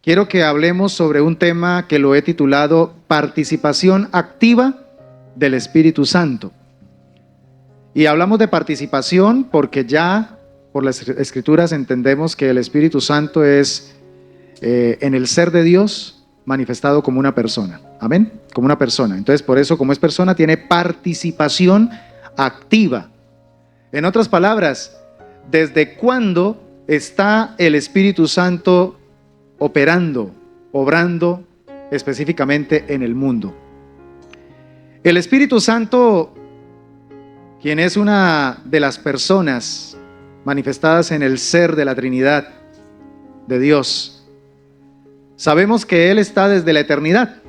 quiero que hablemos sobre un tema que lo he titulado Participación activa del Espíritu Santo. Y hablamos de participación porque ya por las Escrituras entendemos que el Espíritu Santo es en el ser de Dios manifestado como una persona. Amén, como una persona. Entonces, por eso, como es persona, tiene participación activa. En otras palabras, ¿desde cuándo está el Espíritu Santo operando, obrando específicamente en el mundo? El Espíritu Santo, quien es una de las personas manifestadas en el ser de la Trinidad de Dios, sabemos que Él está desde la eternidad,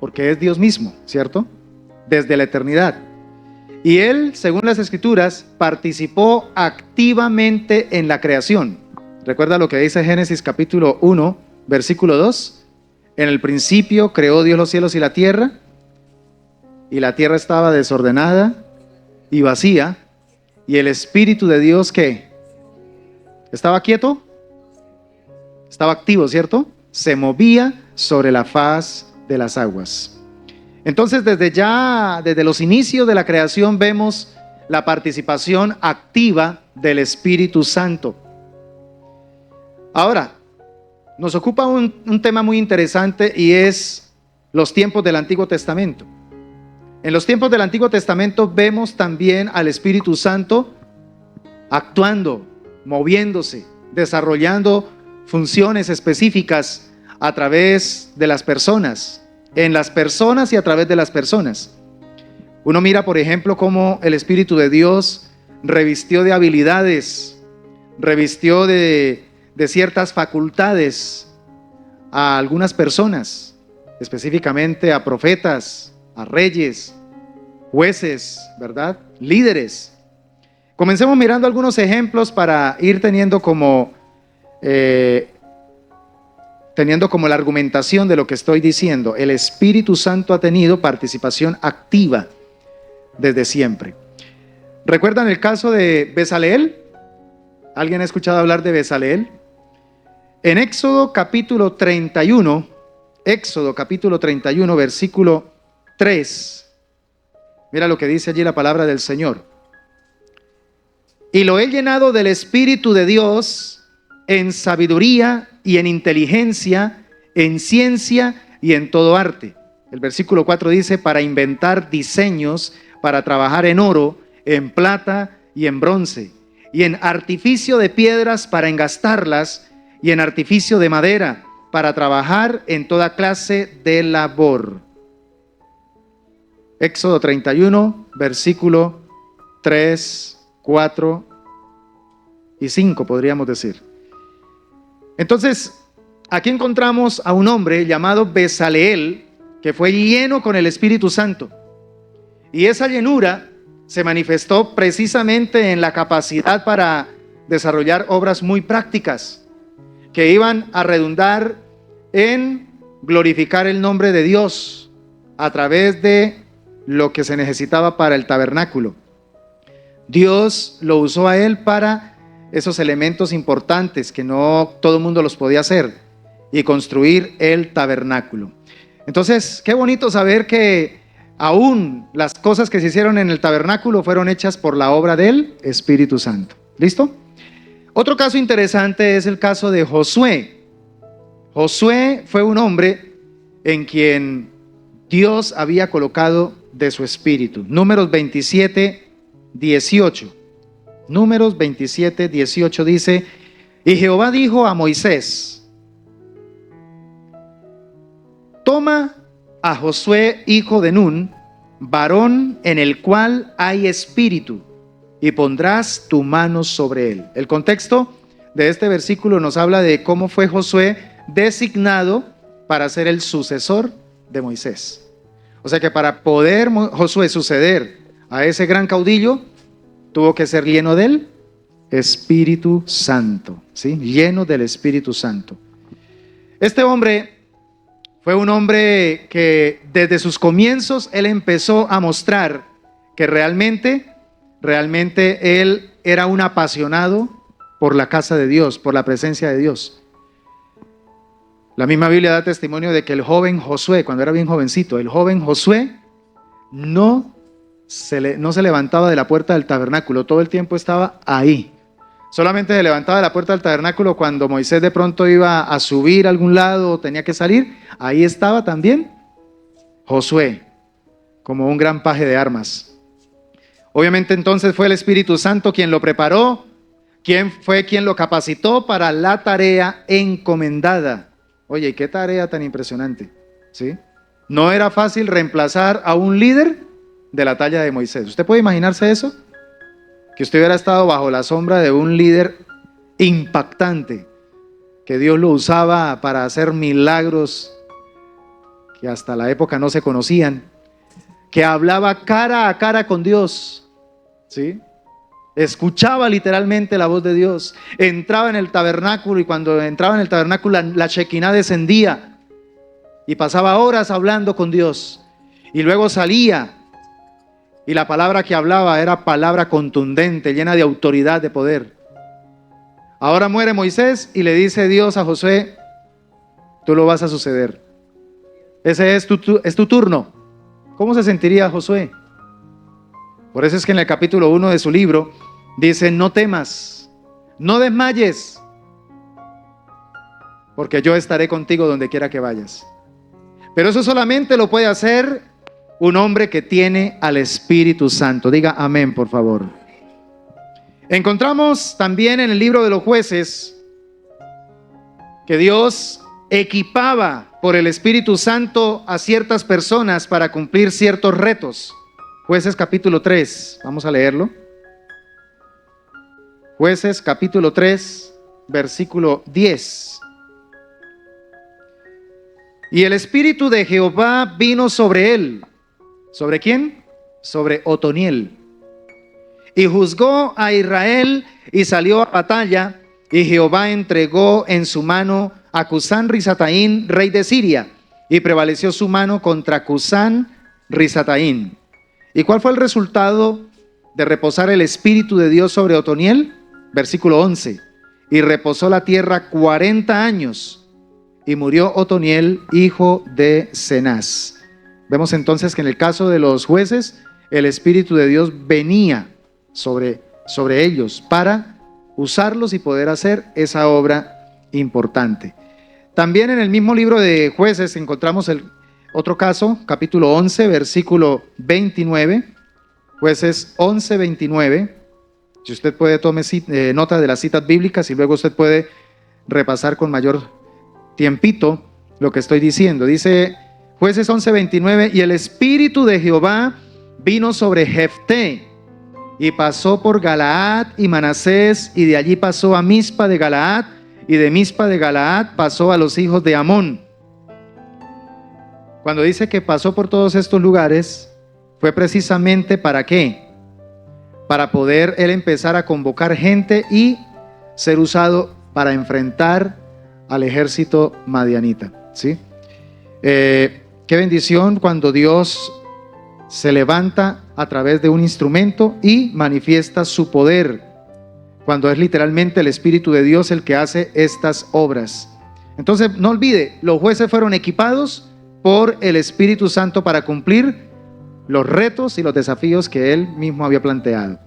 porque es Dios mismo, ¿cierto? Desde la eternidad. Y Él, según las Escrituras, participó activamente en la creación. Recuerda lo que dice Génesis capítulo 1, versículo 2. En el principio creó Dios los cielos y la tierra estaba desordenada y vacía, y el Espíritu de Dios, ¿qué? ¿Estaba quieto? Estaba activo, ¿cierto? Se movía sobre la faz de las aguas. Entonces, desde los inicios de la creación vemos la participación activa del Espíritu Santo. Ahora, nos ocupa un tema muy interesante, y es los tiempos del Antiguo Testamento. En los tiempos del Antiguo Testamento vemos también al Espíritu Santo actuando, moviéndose, desarrollando funciones específicas a través de las personas, en las personas y a través de las personas. Uno mira, por ejemplo, cómo el Espíritu de Dios revistió de habilidades, revistió de ciertas facultades a algunas personas, específicamente a profetas, a reyes, jueces, ¿verdad? Líderes. Comencemos mirando algunos ejemplos para ir teniendo como la argumentación de lo que estoy diciendo. El Espíritu Santo ha tenido participación activa desde siempre. ¿Recuerdan el caso de Bezaleel? ¿Alguien ha escuchado hablar de Bezaleel? En Éxodo capítulo 31, versículo 3, mira lo que dice allí la palabra del Señor. Y lo he llenado del Espíritu de Dios en sabiduría y en inteligencia, en ciencia y en todo arte. El versículo 4 dice, para inventar diseños, para trabajar en oro, en plata y en bronce, y en artificio de piedras para engastarlas, y en artificio de madera, para trabajar en toda clase de labor. Éxodo 31, versículo 3, 4 y 5, podríamos decir. Entonces, aquí encontramos a un hombre llamado Bezaleel, que fue lleno con el Espíritu Santo. Y esa llenura se manifestó precisamente en la capacidad para desarrollar obras muy prácticas, que iban a redundar en glorificar el nombre de Dios a través de lo que se necesitaba para el tabernáculo. Dios lo usó a él para esos elementos importantes que no todo el mundo los podía hacer, y construir el tabernáculo. Entonces, qué bonito saber que aún las cosas que se hicieron en el tabernáculo fueron hechas por la obra del Espíritu Santo. ¿Listo? Otro caso interesante es el caso de Josué. Josué fue un hombre en quien Dios había colocado de su espíritu. Números 27, 18. Números 27, 18 dice, y Jehová dijo a Moisés, toma a Josué, hijo de Nun, varón en el cual hay espíritu, y pondrás tu mano sobre él. El contexto de este versículo nos habla de cómo fue Josué designado para ser el sucesor de Moisés. O sea que para poder Josué suceder a ese gran caudillo, tuvo que ser lleno del Espíritu Santo, ¿sí? Lleno del Espíritu Santo. Este hombre fue un hombre que desde sus comienzos él empezó a mostrar que realmente él era un apasionado por la casa de Dios, por la presencia de Dios. La misma Biblia da testimonio de que el joven Josué, cuando era bien jovencito, el joven Josué no se levantaba de la puerta del tabernáculo, todo el tiempo estaba ahí. Solamente se levantaba de la puerta del tabernáculo cuando Moisés de pronto iba a subir a algún lado o tenía que salir. Ahí estaba también Josué, como un gran paje de armas. Obviamente entonces fue el Espíritu Santo quien lo preparó, quien lo capacitó para la tarea encomendada. Oye, qué tarea tan impresionante, ¿sí? No era fácil reemplazar a un líder de la talla de Moisés. ¿Usted puede imaginarse eso? Que usted hubiera estado bajo la sombra de un líder impactante, que Dios lo usaba para hacer milagros que hasta la época no se conocían, que hablaba cara a cara con Dios, ¿sí? Escuchaba literalmente la voz de Dios, entraba en el tabernáculo y cuando entraba en el tabernáculo la Shekinah descendía y pasaba horas hablando con Dios y luego salía y la palabra que hablaba era palabra contundente, llena de autoridad, de poder. Ahora muere Moisés y le dice Dios a Josué, tú lo vas a suceder. Ese es tu turno. ¿Cómo se sentiría Josué? Por eso es que en el capítulo 1 de su libro dice, no temas, no desmayes, porque yo estaré contigo donde quiera que vayas. Pero eso solamente lo puede hacer un hombre que tiene al Espíritu Santo. Diga amén, por favor. Encontramos también en el libro de los Jueces que Dios equipaba por el Espíritu Santo a ciertas personas para cumplir ciertos retos. Jueces capítulo 3, vamos a leerlo. Jueces capítulo 3, versículo 10. Y el Espíritu de Jehová vino sobre él. ¿Sobre quién? Sobre Otoniel. Y juzgó a Israel y salió a batalla, y Jehová entregó en su mano a Cusán Risataín, rey de Siria, y prevaleció su mano contra Cusán Risataín. ¿Y cuál fue el resultado de reposar el Espíritu de Dios sobre Otoniel? Versículo 11. Y reposó la tierra 40 años, y murió Otoniel, hijo de Cenaz. Vemos entonces que en el caso de los jueces, el Espíritu de Dios venía sobre ellos para usarlos y poder hacer esa obra importante. También en el mismo libro de Jueces encontramos otro caso, capítulo 11, versículo 29, Jueces 11, 29. Si usted puede, tome nota de las citas bíblicas y luego usted puede repasar con mayor tiempito lo que estoy diciendo. Dice Jueces 11, 29, y el Espíritu de Jehová vino sobre Jefté, y pasó por Galaad y Manasés, y de allí pasó a Mizpa de Galaad, y de Mizpa de Galaad pasó a los hijos de Amón. Cuando dice que pasó por todos estos lugares, fue precisamente ¿para qué? Para poder él empezar a convocar gente y ser usado para enfrentar al ejército madianita, ¿sí? Qué bendición cuando Dios se levanta a través de un instrumento y manifiesta su poder, cuando es literalmente el Espíritu de Dios el que hace estas obras. Entonces, no olvide, los jueces fueron equipados por el Espíritu Santo para cumplir los retos y los desafíos que él mismo había planteado.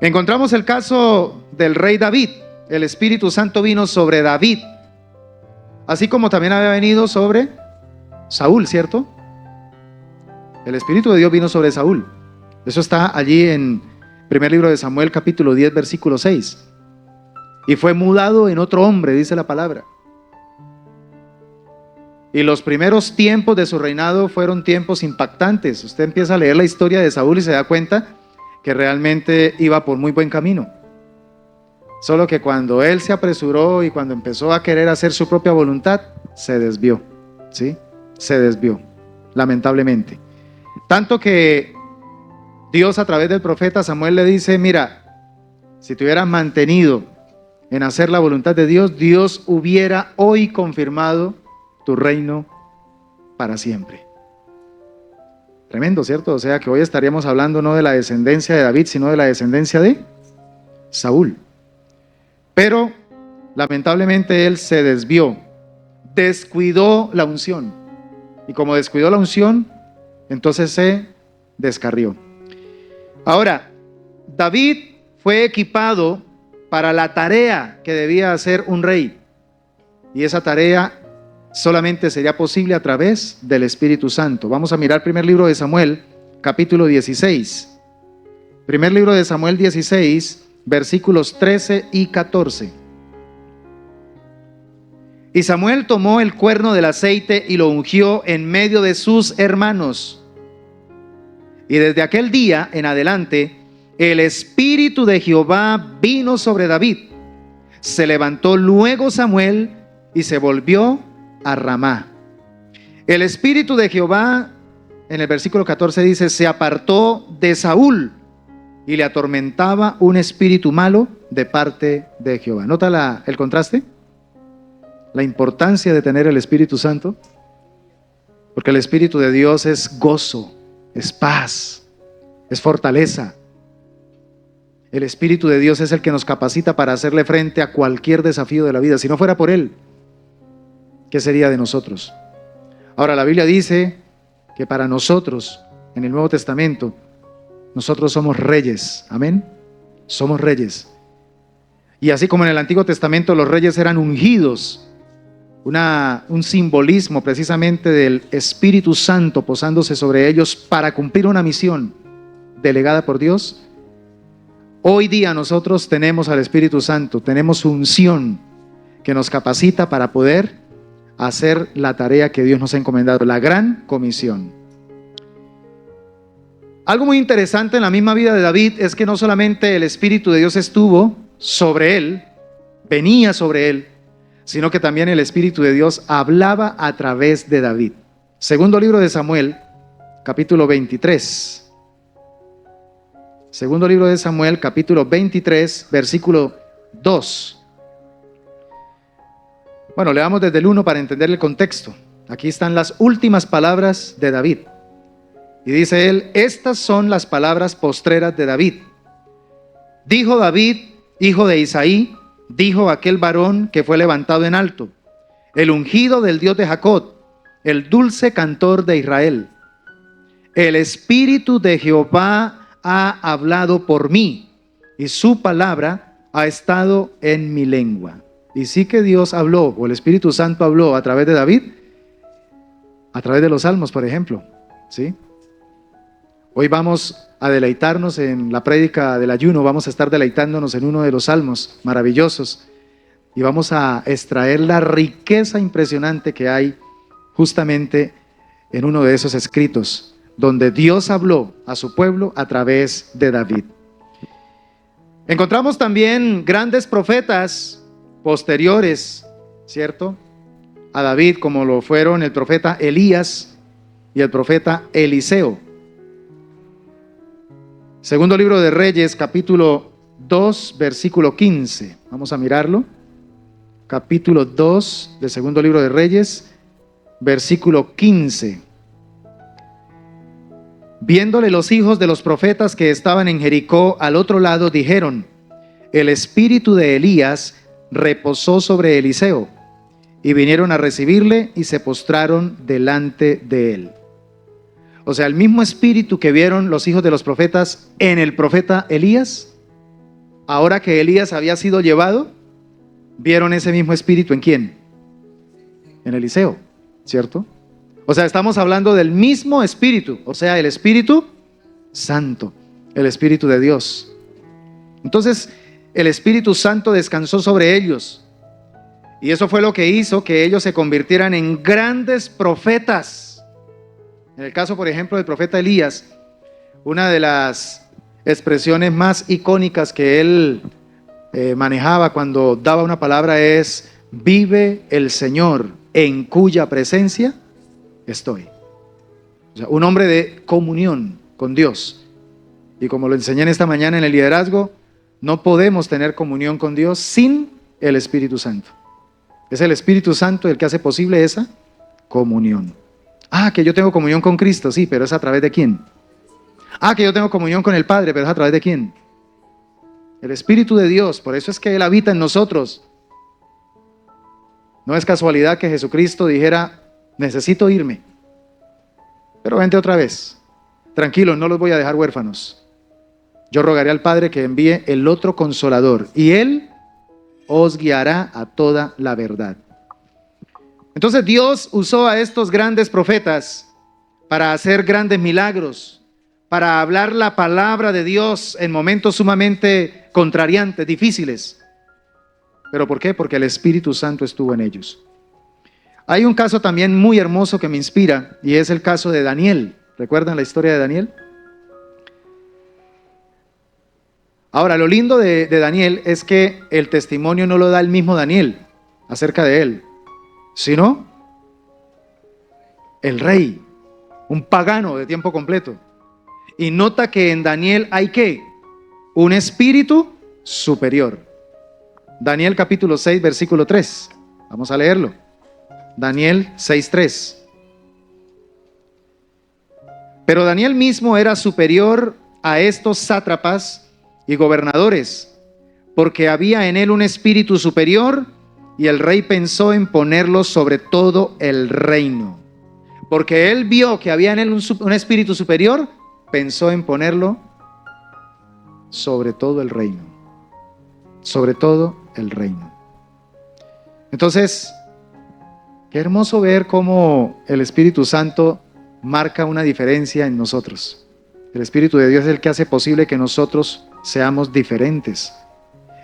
Encontramos el caso del rey David. El Espíritu Santo vino sobre David, así como también había venido sobre Saúl, ¿cierto? El Espíritu de Dios vino sobre Saúl. Eso está allí en primer libro de Samuel, capítulo 10, versículo 6. Y fue mudado en otro hombre, dice la palabra. Y los primeros tiempos de su reinado fueron tiempos impactantes. Usted empieza a leer la historia de Saúl y se da cuenta que realmente iba por muy buen camino. Solo que cuando él se apresuró y cuando empezó a querer hacer su propia voluntad, se desvió, ¿sí? Se desvió, lamentablemente. Tanto que Dios a través del profeta Samuel le dice, mira, si te hubieras mantenido en hacer la voluntad de Dios, Dios hubiera hoy confirmado tu reino para siempre. Tremendo, ¿cierto? O sea que hoy estaríamos hablando no de la descendencia de David, sino de la descendencia de Saúl. Pero lamentablemente él se desvió. descuidó la unción. Y como descuidó la unción, entonces se descarrió. Ahora, David fue equipado para la tarea que debía hacer un rey. Y esa tarea solamente sería posible a través del Espíritu Santo. Vamos a mirar el primer libro de Samuel, capítulo 16. Primer libro de Samuel 16, versículos 13 y 14. Y Samuel tomó el cuerno del aceite y lo ungió en medio de sus hermanos. Y desde aquel día en adelante, el Espíritu de Jehová vino sobre David. Se levantó luego Samuel y se volvió a Ramá. El Espíritu de Jehová, en el versículo 14 dice, se apartó de Saúl y le atormentaba un espíritu malo de parte de Jehová. ¿Nota el contraste? La importancia de tener el Espíritu Santo. Porque el Espíritu de Dios es gozo, es paz, es fortaleza. El Espíritu de Dios es el que nos capacita para hacerle frente a cualquier desafío de la vida. Si no fuera por Él, ¿qué sería de nosotros? Ahora, la Biblia dice que para nosotros, en el Nuevo Testamento, nosotros somos reyes. Amén. Somos reyes. Y así como en el Antiguo Testamento los reyes eran ungidos, un simbolismo precisamente del Espíritu Santo posándose sobre ellos para cumplir una misión delegada por Dios. Hoy día nosotros tenemos al Espíritu Santo, tenemos unción que nos capacita para poder hacer la tarea que Dios nos ha encomendado, la gran comisión. Algo muy interesante en la misma vida de David es que no solamente el Espíritu de Dios estuvo sobre él, venía sobre él, sino que también el Espíritu de Dios hablaba a través de David. Segundo libro de Samuel, capítulo 23. Segundo libro de Samuel, capítulo 23, versículo 2. Bueno, leamos desde el 1 para entender el contexto. Aquí están las últimas palabras de David. Y dice él, estas son las palabras postreras de David. Dijo David, hijo de Isaí, dijo aquel varón que fue levantado en alto, el ungido del Dios de Jacob, el dulce cantor de Israel. El Espíritu de Jehová ha hablado por mí, y su palabra ha estado en mi lengua. Y sí que Dios habló, o el Espíritu Santo habló a través de David, a través de los salmos, por ejemplo, ¿sí? Hoy vamos a deleitarnos en la prédica del ayuno, vamos a estar deleitándonos en uno de los salmos maravillosos y vamos a extraer la riqueza impresionante que hay justamente en uno de esos escritos, donde Dios habló a su pueblo a través de David. Encontramos también grandes profetas posteriores, ¿cierto?, a David, como lo fueron el profeta Elías y el profeta Eliseo. Segundo libro de Reyes, capítulo 2, versículo 15. Vamos a mirarlo. Capítulo 2 del segundo libro de Reyes, versículo 15. Viéndole los hijos de los profetas que estaban en Jericó al otro lado, dijeron, el espíritu de Elías reposó sobre Eliseo. Y vinieron a recibirle y se postraron delante de él. O sea, el mismo espíritu que vieron los hijos de los profetas en el profeta Elías, ahora que Elías había sido llevado, vieron ese mismo espíritu ¿en quién? En Eliseo, ¿cierto? O sea, estamos hablando del mismo espíritu, o sea, el Espíritu Santo, el Espíritu de Dios. Entonces, el Espíritu Santo descansó sobre ellos. Y eso fue lo que hizo que ellos se convirtieran en grandes profetas. En el caso, por ejemplo, del profeta Elías, una de las expresiones más icónicas que él manejaba cuando daba una palabra es, vive el Señor en cuya presencia estoy. O sea, un hombre de comunión con Dios. Y como lo enseñé en esta mañana en el liderazgo, no podemos tener comunión con Dios sin el Espíritu Santo. Es el Espíritu Santo el que hace posible esa comunión. Ah, que yo tengo comunión con Cristo, sí, pero ¿es a través de quién? Ah, que yo tengo comunión con el Padre, pero ¿es a través de quién? El Espíritu de Dios, por eso es que Él habita en nosotros. No es casualidad que Jesucristo dijera, necesito irme, pero vente otra vez. Tranquilos, no los voy a dejar huérfanos. Yo rogaré al Padre que envíe el otro Consolador, y Él os guiará a toda la verdad. Entonces Dios usó a estos grandes profetas para hacer grandes milagros, para hablar la palabra de Dios en momentos sumamente contrariantes, difíciles. ¿Pero por qué? Porque el Espíritu Santo estuvo en ellos. Hay un caso también muy hermoso que me inspira, y es el caso de Daniel. ¿Recuerdan la historia de Daniel? Ahora, lo lindo de Daniel es que el testimonio no lo da el mismo Daniel acerca de él, sino el rey, un pagano de tiempo completo. Y nota que en Daniel hay ¿qué? Un espíritu superior. Daniel capítulo 6, versículo 3. Vamos a leerlo. Daniel 6:3. Pero Daniel mismo era superior a estos sátrapas y gobernadores, porque había en él un espíritu superior, y el rey pensó en ponerlo sobre todo el reino. Porque él vio que había en él un espíritu superior, pensó en ponerlo sobre todo el reino. Sobre todo el reino. Entonces, qué hermoso ver cómo el Espíritu Santo marca una diferencia en nosotros. El Espíritu de Dios es el que hace posible que nosotros seamos diferentes.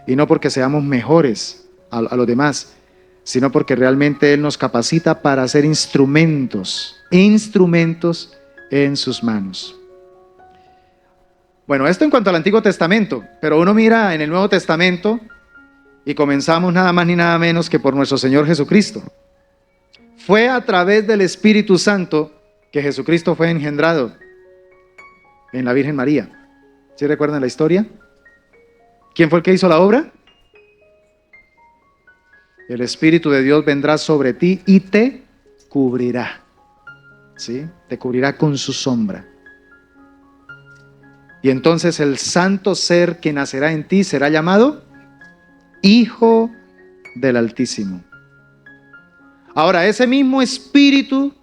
Y no porque seamos mejores a los demás, sino porque realmente Él nos capacita para ser instrumentos en sus manos. Bueno, esto en cuanto al Antiguo Testamento, pero uno mira en el Nuevo Testamento y comenzamos nada más ni nada menos que por nuestro Señor Jesucristo. Fue a través del Espíritu Santo que Jesucristo fue engendrado en la Virgen María. ¿Sí recuerdan la historia? ¿Quién fue el que hizo la obra? El Espíritu de Dios vendrá sobre ti y te cubrirá. ¿Sí? Te cubrirá con su sombra. Y entonces el santo ser que nacerá en ti será llamado Hijo del Altísimo. Ahora, ese mismo Espíritu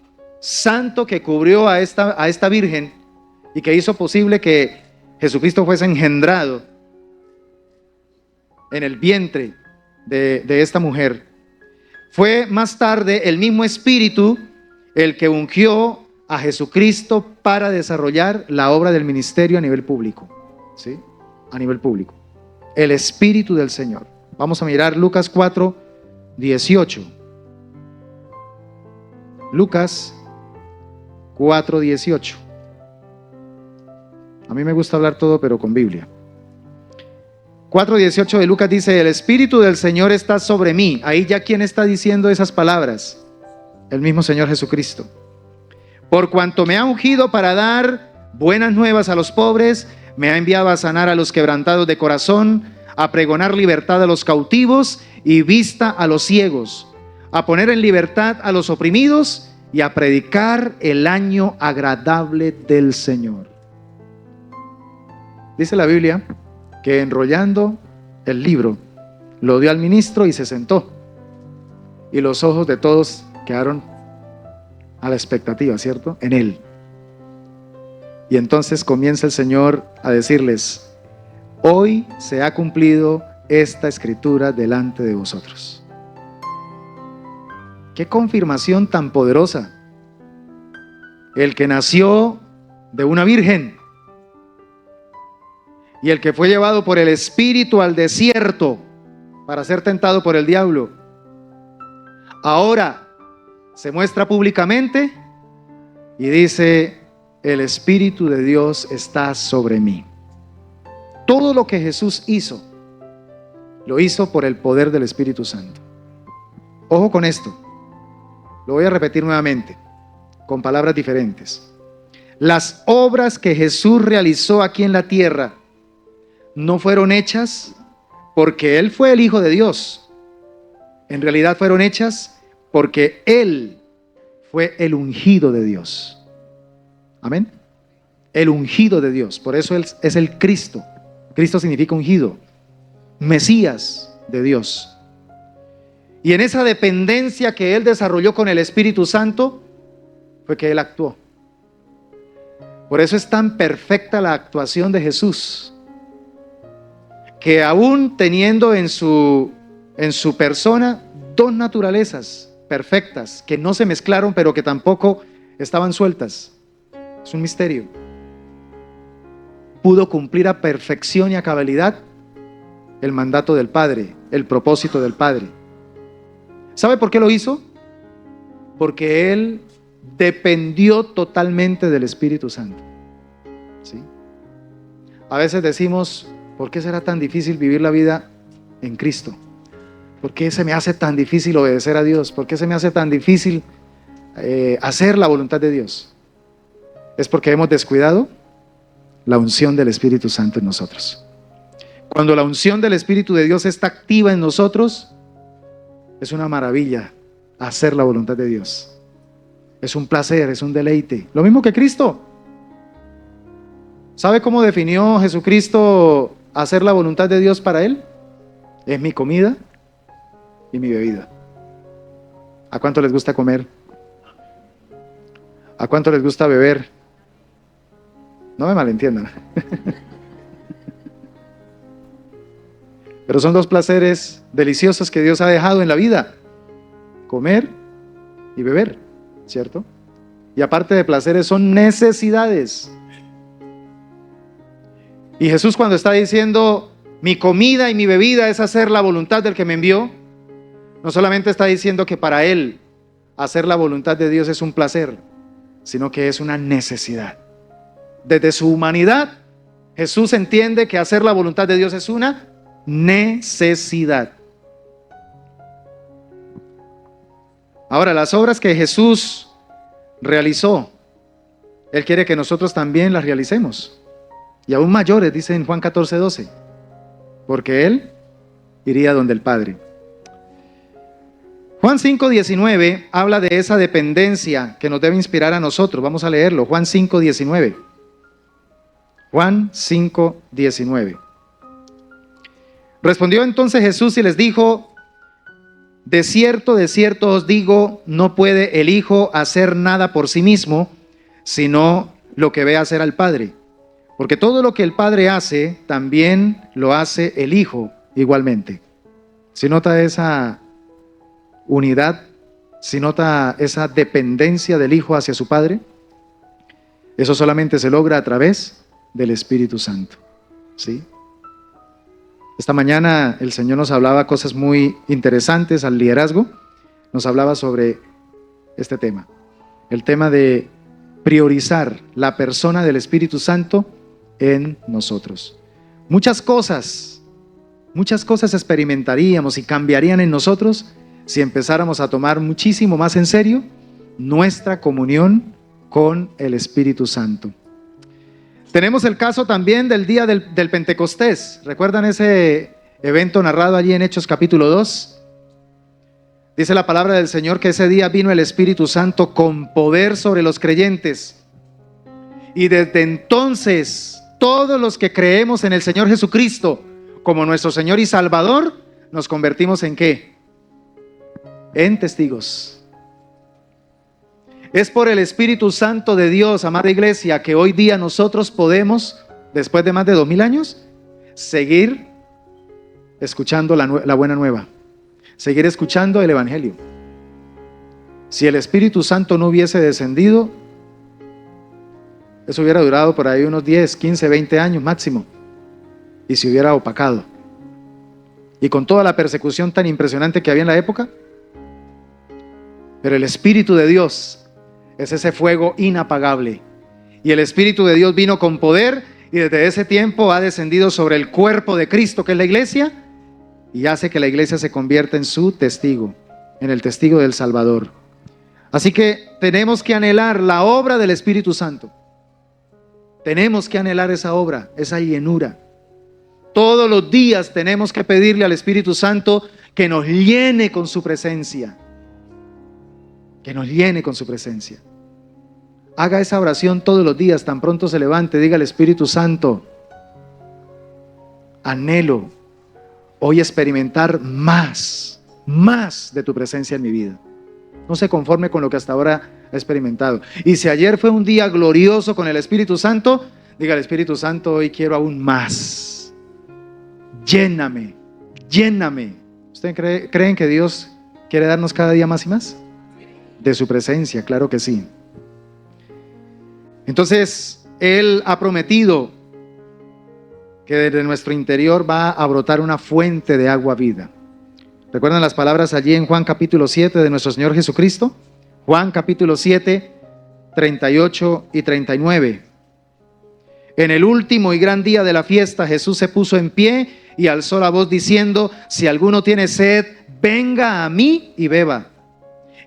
Santo que cubrió a esta Virgen y que hizo posible que Jesucristo fuese engendrado en el vientre de esta mujer, fue más tarde el mismo Espíritu el que ungió a Jesucristo para desarrollar la obra del ministerio a nivel público. ¿Sí? A nivel público. El Espíritu del Señor. Vamos a mirar Lucas 4, 18. Lucas 4, 18. A mí me gusta hablar todo, pero con Biblia. 4:18 de Lucas dice, el Espíritu del Señor está sobre mí. Ahí ya, ¿quién está diciendo esas palabras? El mismo Señor Jesucristo. Por cuanto me ha ungido para dar buenas nuevas a los pobres, me ha enviado a sanar a los quebrantados de corazón, a pregonar libertad a los cautivos y vista a los ciegos, a poner en libertad a los oprimidos y a predicar el año agradable del Señor. Dice la Biblia que enrollando el libro, lo dio al ministro y se sentó. Y los ojos de todos quedaron a la expectativa, ¿cierto? En él. Y entonces comienza el Señor a decirles, hoy se ha cumplido esta escritura delante de vosotros. ¡Qué confirmación tan poderosa! El que nació de una virgen y el que fue llevado por el Espíritu al desierto para ser tentado por el diablo, ahora se muestra públicamente y dice, el Espíritu de Dios está sobre mí. Todo lo que Jesús hizo, lo hizo por el poder del Espíritu Santo. Ojo con esto, lo voy a repetir nuevamente, con palabras diferentes. Las obras que Jesús realizó aquí en la tierra no fueron hechas porque Él fue el Hijo de Dios. En realidad fueron hechas porque Él fue el ungido de Dios. Amén. El ungido de Dios. Por eso Él es el Cristo. Cristo significa ungido. Mesías de Dios. Y en esa dependencia que Él desarrolló con el Espíritu Santo, fue que Él actuó. Por eso es tan perfecta la actuación de Jesús, que aún teniendo en su persona dos naturalezas perfectas, que no se mezclaron, pero que tampoco estaban sueltas. Es un misterio. Pudo cumplir a perfección y a cabalidad el mandato del Padre, el propósito del Padre. ¿Sabe por qué lo hizo? Porque Él dependió totalmente del Espíritu Santo. ¿Sí? A veces decimos, ¿por qué será tan difícil vivir la vida en Cristo? ¿Por qué se me hace tan difícil obedecer a Dios? ¿Por qué se me hace tan difícil hacer la voluntad de Dios? Es porque hemos descuidado la unción del Espíritu Santo en nosotros. Cuando la unción del Espíritu de Dios está activa en nosotros, es una maravilla hacer la voluntad de Dios. Es un placer, es un deleite. Lo mismo que Cristo. ¿Sabe cómo definió Jesucristo hacer la voluntad de Dios para Él? Es mi comida y mi bebida. ¿A cuánto les gusta comer? ¿A cuánto les gusta beber? No me malentiendan. Pero son dos placeres deliciosos que Dios ha dejado en la vida: comer y beber, ¿cierto? Y aparte de placeres, son necesidades. Y Jesús, cuando está diciendo mi comida y mi bebida es hacer la voluntad del que me envió, no solamente está diciendo que para Él hacer la voluntad de Dios es un placer, sino que es una necesidad. Desde su humanidad, Jesús entiende que hacer la voluntad de Dios es una necesidad. Ahora, las obras que Jesús realizó, Él quiere que nosotros también las realicemos. Y aún mayores, dice en Juan 14:12, porque Él iría donde el Padre. Juan 5:19 habla de esa dependencia que nos debe inspirar a nosotros. Vamos a leerlo. Juan 5:19. Juan 5:19. Respondió entonces Jesús y les dijo: de cierto os digo, no puede el Hijo hacer nada por sí mismo, sino lo que ve hacer al Padre. Porque todo lo que el Padre hace, también lo hace el Hijo igualmente. ¿Se nota esa unidad? ¿Se nota esa dependencia del Hijo hacia su Padre? Eso solamente se logra a través del Espíritu Santo. ¿Sí? Esta mañana el Señor nos hablaba cosas muy interesantes al liderazgo. Nos hablaba sobre este tema. El tema de priorizar la persona del Espíritu Santo en nosotros. Muchas cosas experimentaríamos y cambiarían en nosotros si empezáramos a tomar muchísimo más en serio nuestra comunión con el Espíritu Santo. Tenemos el caso también del día del Pentecostés. ¿Recuerdan ese evento narrado allí en Hechos capítulo 2? Dice la palabra del Señor que ese día vino el Espíritu Santo con poder sobre los creyentes. Y desde entonces, todos los que creemos en el Señor Jesucristo como nuestro Señor y Salvador, nos convertimos ¿en qué? En testigos. Es por el Espíritu Santo de Dios, amada iglesia, que hoy día nosotros podemos, después de más de 2000 años, seguir escuchando la buena nueva, seguir escuchando el Evangelio. Si el Espíritu Santo no hubiese descendido, eso hubiera durado por ahí unos 10, 15, 20 años máximo, y se hubiera opacado. Y con toda la persecución tan impresionante que había en la época, pero el Espíritu de Dios es ese fuego inapagable. Y el Espíritu de Dios vino con poder y desde ese tiempo ha descendido sobre el cuerpo de Cristo, que es la iglesia, y hace que la iglesia se convierta en su testigo, en el testigo del Salvador. Así que tenemos que anhelar la obra del Espíritu Santo. Tenemos que anhelar esa obra, esa llenura. Todos los días tenemos que pedirle al Espíritu Santo que nos llene con su presencia. Que nos llene con su presencia. Haga esa oración todos los días, tan pronto se levante, diga al Espíritu Santo: anhelo hoy experimentar más más de tu presencia en mi vida. No se conforme con lo que hasta ahora ha experimentado. Y si ayer fue un día glorioso con el Espíritu Santo, diga al Espíritu Santo, hoy quiero aún más. Lléname, lléname. ¿Ustedes creen que Dios quiere darnos cada día más y más? De su presencia, claro que sí. Entonces, Él ha prometido que desde nuestro interior va a brotar una fuente de agua vida. ¿Recuerdan las palabras allí en Juan capítulo 7 de nuestro Señor Jesucristo? Juan capítulo 7, 38 y 39. En el último y gran día de la fiesta, Jesús se puso en pie y alzó la voz diciendo: si alguno tiene sed, venga a mí y beba.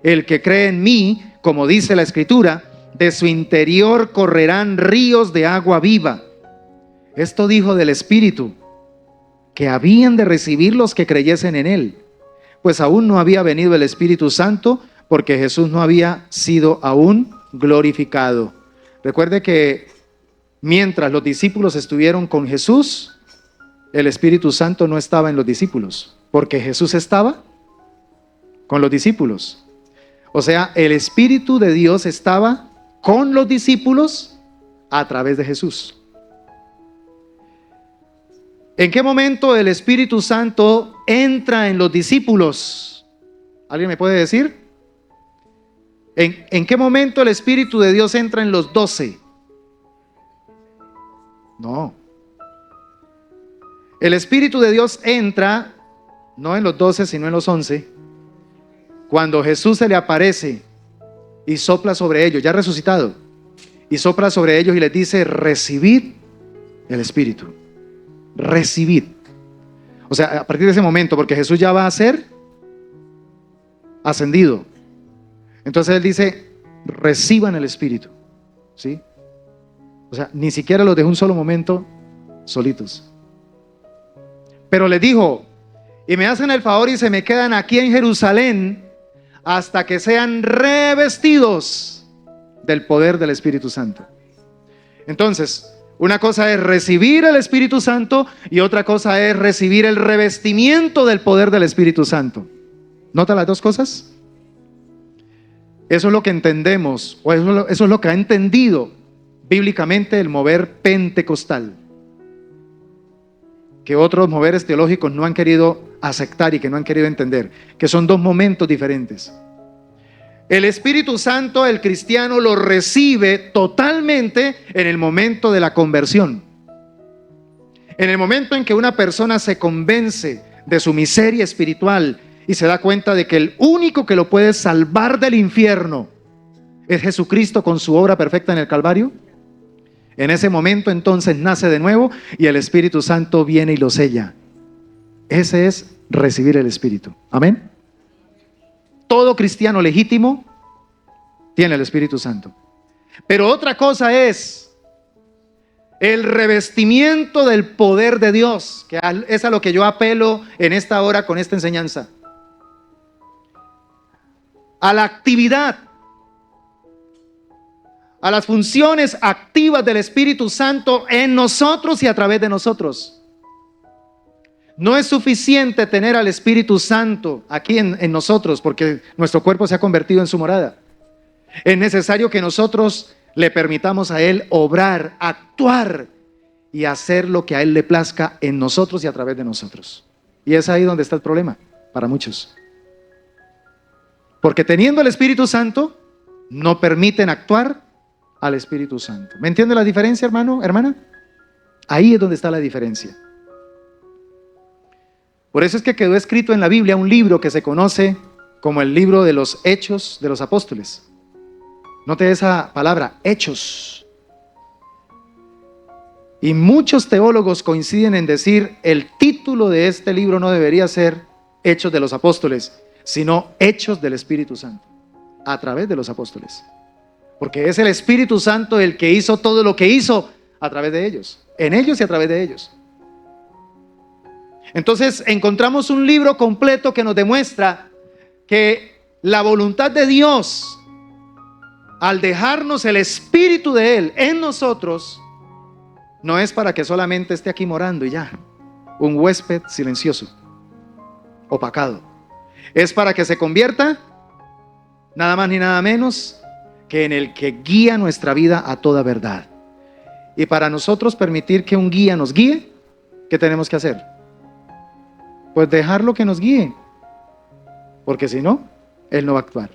El que cree en mí, como dice la Escritura, de su interior correrán ríos de agua viva. Esto dijo del Espíritu, que habían de recibir los que creyesen en Él, pues aún no había venido el Espíritu Santo, porque Jesús no había sido aún glorificado. Recuerde que mientras los discípulos estuvieron con Jesús, el Espíritu Santo no estaba en los discípulos, porque Jesús estaba con los discípulos. O sea, el Espíritu de Dios estaba con los discípulos a través de Jesús. ¿En qué momento el Espíritu Santo entra en los discípulos? ¿Alguien me puede decir? ¿En qué momento el Espíritu de Dios entra en los 12? No. El Espíritu de Dios entra, no en los 12, sino en los 11, cuando Jesús se le aparece y sopla sobre ellos, ya resucitado, y sopla sobre ellos y les dice: recibid el Espíritu. Recibid. O sea, a partir de ese momento, porque Jesús ya va a ser ascendido. Entonces Él dice: reciban el Espíritu. ¿Sí? O sea, ni siquiera los dejó un solo momento solitos. Pero les dijo: y me hacen el favor y se me quedan aquí en Jerusalén hasta que sean revestidos del poder del Espíritu Santo. Entonces, una cosa es recibir el Espíritu Santo y otra cosa es recibir el revestimiento del poder del Espíritu Santo. ¿Nota las dos cosas? Eso es lo que entendemos, o eso es lo que ha entendido bíblicamente el mover pentecostal, que otros moveres teológicos no han querido aceptar y que no han querido entender, que son dos momentos diferentes. El Espíritu Santo, el cristiano lo recibe totalmente en el momento de la conversión. En el momento en que una persona se convence de su miseria espiritual y se da cuenta de que el único que lo puede salvar del infierno es Jesucristo con su obra perfecta en el Calvario. En ese momento entonces nace de nuevo y el Espíritu Santo viene y lo sella. Ese es recibir el Espíritu. Amén. Todo cristiano legítimo tiene el Espíritu Santo. Pero otra cosa es el revestimiento del poder de Dios, que es a lo que yo apelo en esta hora con esta enseñanza. A la actividad, a las funciones activas del Espíritu Santo en nosotros y a través de nosotros. No es suficiente tener al Espíritu Santo aquí en nosotros, porque nuestro cuerpo se ha convertido en su morada. Es necesario que nosotros le permitamos a Él obrar, actuar y hacer lo que a Él le plazca en nosotros y a través de nosotros. Y es ahí donde está el problema para muchos. Porque teniendo el Espíritu Santo, no permiten actuar al Espíritu Santo. ¿Me entiende la diferencia, hermano, hermana? Ahí es donde está la diferencia. Por eso es que quedó escrito en la Biblia un libro que se conoce como el libro de los Hechos de los Apóstoles. Note esa palabra, Hechos. Y muchos teólogos coinciden en decir el título de este libro no debería ser Hechos de los Apóstoles, sino Hechos del Espíritu Santo, a través de los apóstoles. Porque es el Espíritu Santo el que hizo todo lo que hizo a través de ellos, en ellos y a través de ellos. Entonces encontramos un libro completo que nos demuestra que la voluntad de Dios, al dejarnos el Espíritu de Él en nosotros, no es para que solamente esté aquí morando y ya, un huésped silencioso, opacado. Es para que se convierta nada más ni nada menos que en el que guía nuestra vida a toda verdad. Y para nosotros permitir que un guía nos guíe, ¿qué tenemos que hacer? Pues dejarlo que nos guíe, porque si no, Él no va a actuar.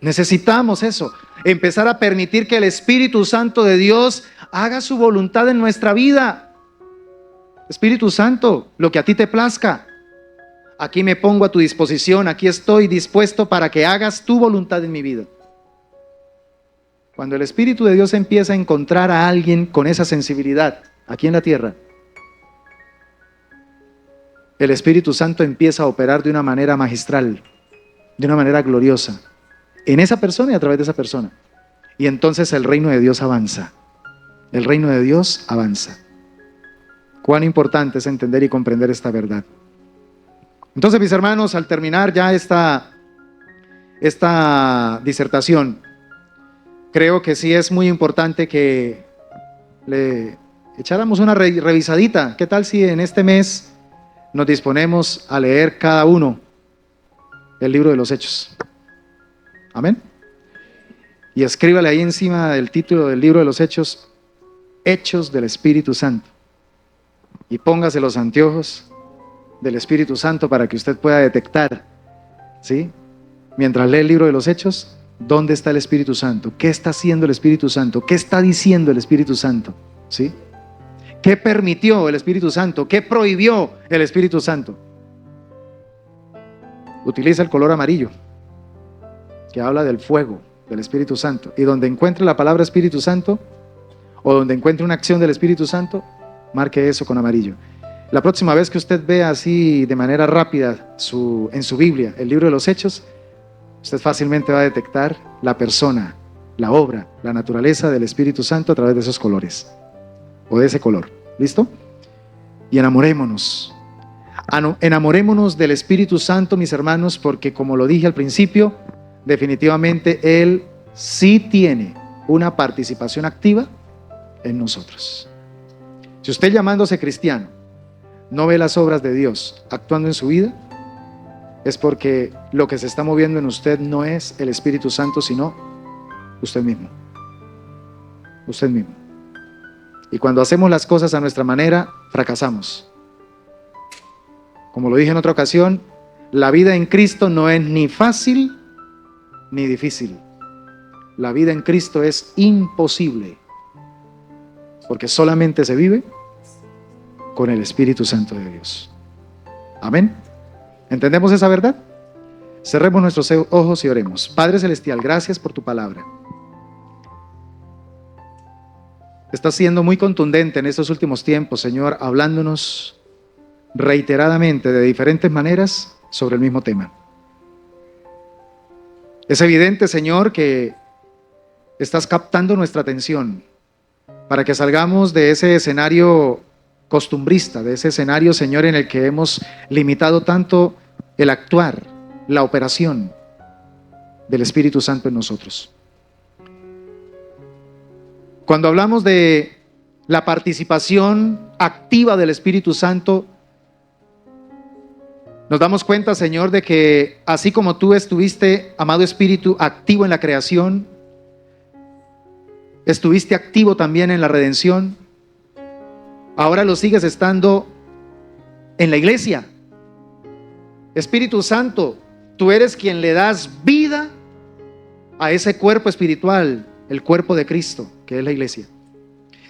Necesitamos eso, empezar a permitir que el Espíritu Santo de Dios haga su voluntad en nuestra vida. Espíritu Santo, lo que a ti te plazca. Aquí me pongo a tu disposición, aquí estoy dispuesto para que hagas tu voluntad en mi vida. Cuando el Espíritu de Dios empieza a encontrar a alguien con esa sensibilidad aquí en la tierra, el Espíritu Santo empieza a operar de una manera magistral, de una manera gloriosa, en esa persona y a través de esa persona. Y entonces el reino de Dios avanza. El reino de Dios avanza. Cuán importante es entender y comprender esta verdad. Entonces, mis hermanos, al terminar ya esta disertación, creo que sí es muy importante que le echáramos una revisadita. ¿Qué tal si en este mes nos disponemos a leer cada uno el libro de los Hechos? Amén. Y escríbale ahí encima del título del libro de los Hechos, Hechos del Espíritu Santo. Y póngase los anteojos del Espíritu Santo para que usted pueda detectar, ¿sí? Mientras lee el libro de los Hechos, ¿dónde está el Espíritu Santo? ¿Qué está haciendo el Espíritu Santo? ¿Qué está diciendo el Espíritu Santo? ¿Sí? ¿Qué permitió el Espíritu Santo? ¿Qué prohibió el Espíritu Santo? Utiliza el color amarillo, que habla del fuego del Espíritu Santo. Y donde encuentre la palabra Espíritu Santo, o donde encuentre una acción del Espíritu Santo, marque eso con amarillo. La próxima vez que usted vea así de manera rápida en su Biblia el libro de los Hechos, usted fácilmente va a detectar la persona, la obra, la naturaleza del Espíritu Santo a través de esos colores, o de ese color. ¿Listo? Y enamorémonos. Enamorémonos del Espíritu Santo, mis hermanos, porque como lo dije al principio, definitivamente Él sí tiene una participación activa en nosotros. Si usted, llamándose cristiano, no ve las obras de Dios actuando en su vida, es porque lo que se está moviendo en usted no es el Espíritu Santo, sino usted mismo. Usted mismo. Y cuando hacemos las cosas a nuestra manera, fracasamos. Como lo dije en otra ocasión, la vida en Cristo no es ni fácil ni difícil. La vida en Cristo es imposible, porque solamente se vive con el Espíritu Santo de Dios. Amén. ¿Entendemos esa verdad? Cerremos nuestros ojos y oremos. Padre Celestial, gracias por tu palabra. Estás siendo muy contundente en estos últimos tiempos, Señor, hablándonos reiteradamente de diferentes maneras sobre el mismo tema. Es evidente, Señor, que estás captando nuestra atención para que salgamos de ese escenario costumbrista, de ese escenario, Señor, en el que hemos limitado tanto el actuar, la operación del Espíritu Santo en nosotros. Cuando hablamos de la participación activa del Espíritu Santo, nos damos cuenta, Señor, de que así como tú estuviste, amado Espíritu, activo en la creación, estuviste activo también en la redención, ahora lo sigues estando en la iglesia. Espíritu Santo, tú eres quien le das vida a ese cuerpo espiritual, el cuerpo de Cristo, que es la iglesia.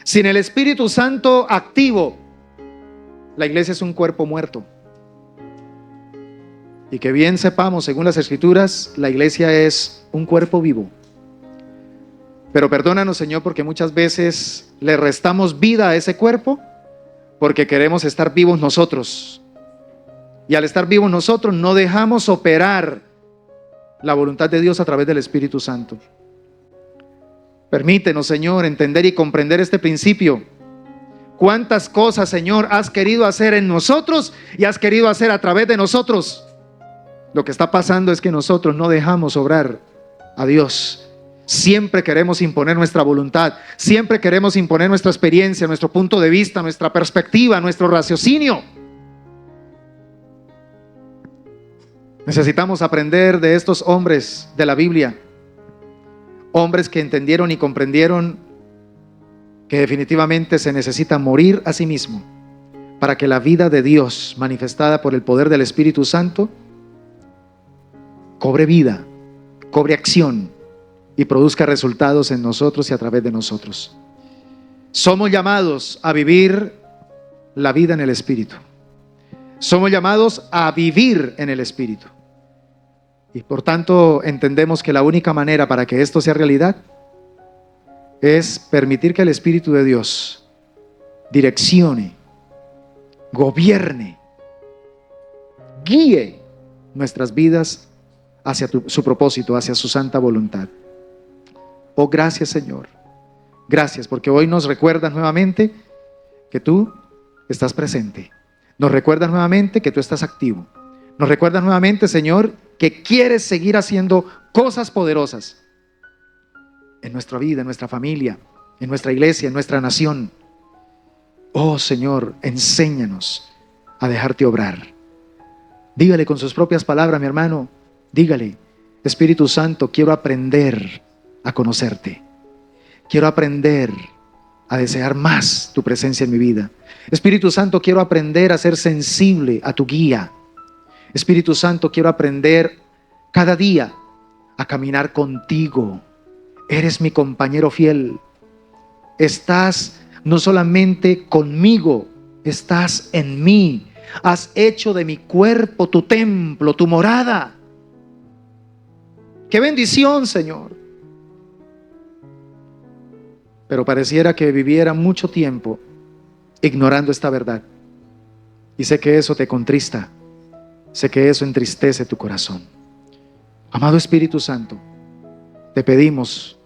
Sin el Espíritu Santo activo, la iglesia es un cuerpo muerto. Y que bien sepamos, según las Escrituras, la iglesia es un cuerpo vivo. Pero perdónanos, Señor, porque muchas veces le restamos vida a ese cuerpo porque queremos estar vivos nosotros. Y al estar vivos nosotros no dejamos operar la voluntad de Dios a través del Espíritu Santo. Permítenos, Señor, entender y comprender este principio. ¿Cuántas cosas, Señor, has querido hacer en nosotros y has querido hacer a través de nosotros? Lo que está pasando es que nosotros no dejamos obrar a Dios. Siempre queremos imponer nuestra voluntad, siempre queremos imponer nuestra experiencia, nuestro punto de vista, nuestra perspectiva, nuestro raciocinio. Necesitamos aprender de estos hombres de la Biblia, hombres que entendieron y comprendieron que definitivamente se necesita morir a sí mismo para que la vida de Dios, manifestada por el poder del Espíritu Santo, cobre vida, cobre acción y produzca resultados en nosotros y a través de nosotros. Somos llamados a vivir la vida en el Espíritu. Somos llamados a vivir en el Espíritu. Y por tanto entendemos que la única manera para que esto sea realidad es permitir que el Espíritu de Dios direccione, gobierne, guíe nuestras vidas hacia su propósito, hacia su santa voluntad. Oh, gracias, Señor. Gracias, porque hoy nos recuerdas nuevamente que tú estás presente. Nos recuerdas nuevamente que tú estás activo. Nos recuerdas nuevamente, Señor, que quieres seguir haciendo cosas poderosas en nuestra vida, en nuestra familia, en nuestra iglesia, en nuestra nación. Oh, Señor, enséñanos a dejarte obrar. Dígale con sus propias palabras, mi hermano, dígale: Espíritu Santo, quiero aprender a conocerte. Quiero aprender a desear más tu presencia en mi vida. Espíritu Santo, quiero aprender a ser sensible a tu guía. Espíritu Santo, quiero aprender cada día a caminar contigo. Eres mi compañero fiel. Estás no solamente conmigo, estás en mí. Has hecho de mi cuerpo tu templo, tu morada. ¡Qué bendición, Señor! Pero pareciera que viviera mucho tiempo ignorando esta verdad. Y sé que eso te contrista. Sé que eso entristece tu corazón. Amado Espíritu Santo, te pedimos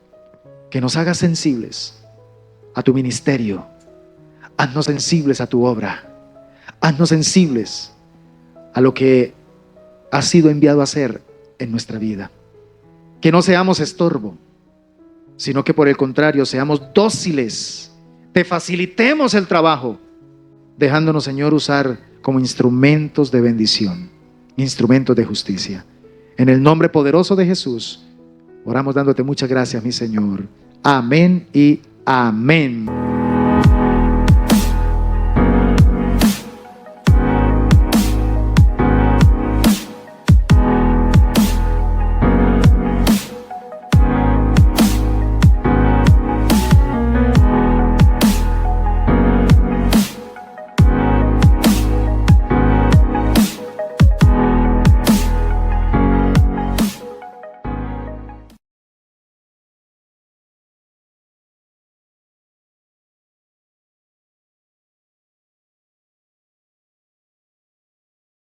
que nos hagas sensibles a tu ministerio. Haznos sensibles a tu obra. Haznos sensibles a lo que has sido enviado a hacer en nuestra vida. Que no seamos estorbo, sino que por el contrario seamos dóciles, te facilitemos el trabajo, dejándonos, Señor, usar como instrumentos de bendición, instrumentos de justicia. En el nombre poderoso de Jesús, oramos dándote muchas gracias, mi Señor. Amén y amén.